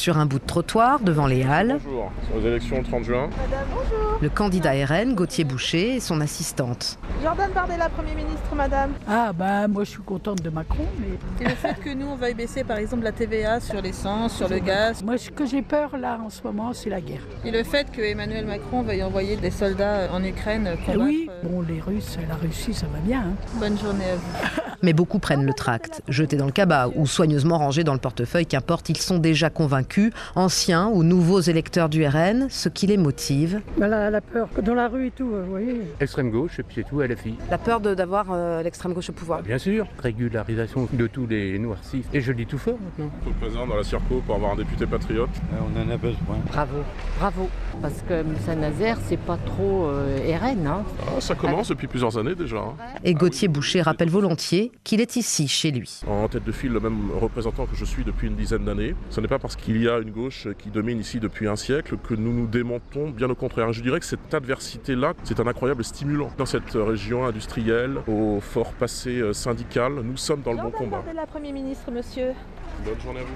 Sur un bout de trottoir, devant les Halles, Bonjour, sur les élections le 30 juin. Madame, bonjour. le candidat RN, Gauthier Boucher, et son assistante. Jordan Bardella, Premier ministre, madame. Ah bah moi je suis contente de Macron, mais Et le fait que nous, on veuille baisser par exemple la TVA sur l'essence, sur le gaz. moi ce que j'ai peur là en ce moment c'est la guerre. Et le fait que Emmanuel Macron veuille envoyer des soldats en Ukraine combattre. Oui, bon les Russes, la Russie ça va bien. Bonne journée à vous. Mais beaucoup prennent le tract, jeté dans le cabas ou soigneusement rangé dans le portefeuille, qu'importe, ils sont déjà convaincus, anciens ou nouveaux électeurs du RN, ce qui les motive. Voilà la peur dans la rue et tout, vous voyez. Extrême gauche et puis c'est tout à la fille. La peur d'avoir l'extrême gauche au pouvoir. Bien sûr, régularisation de tous les noircis. Et je le dis tout fort maintenant. Tout le présent dans la circo pour avoir un député patriote. On en a besoin. Bravo, parce que Saint-Nazaire, c'est pas trop RN. Hein. Ah, ça commence depuis plusieurs années déjà. Hein. Et Gauthier Boucher rappelle volontiers qu'il est ici, chez lui. En tête de file, le même représentant que je suis depuis une dizaine d'années. Ce n'est pas parce qu'il y a une gauche qui domine ici depuis un siècle que nous nous démontons, bien au contraire. Je dirais que cette adversité-là, c'est un incroyable stimulant. Dans cette région industrielle, au fort passé syndical, nous sommes dans le bon Jordan combat. Bardella, Premier ministre, monsieur. Bonne journée à vous.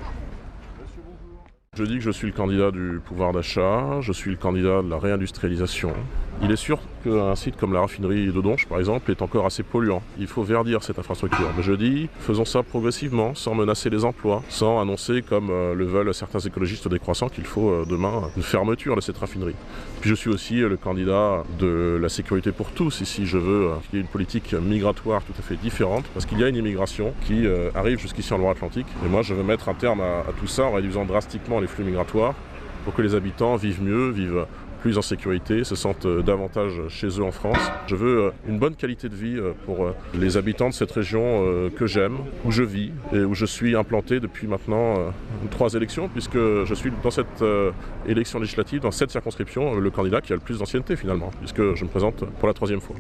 Je dis que je suis le candidat du pouvoir d'achat, je suis le candidat de la réindustrialisation. Il est sûr qu'un site comme la raffinerie de Donge, par exemple, est encore assez polluant. Il faut verdir cette infrastructure. Mais je dis, faisons ça progressivement, sans menacer les emplois, sans annoncer, comme le veulent certains écologistes décroissants, qu'il faut demain une fermeture de cette raffinerie. Puis je suis aussi le candidat de la sécurité pour tous. Ici, je veux qu'il y ait une politique migratoire tout à fait différente, parce qu'il y a une immigration qui arrive jusqu'ici en Loire-Atlantique. Et moi, je veux mettre un terme à tout ça en réduisant drastiquement les flux migratoires pour que les habitants vivent mieux, vivent plus en sécurité, se sentent davantage chez eux en France. Je veux une bonne qualité de vie pour les habitants de cette région que j'aime, où je vis et où je suis implanté depuis maintenant 3 élections, puisque je suis dans cette élection législative, dans cette circonscription, le candidat qui a le plus d'ancienneté finalement, puisque je me présente pour la 3e fois.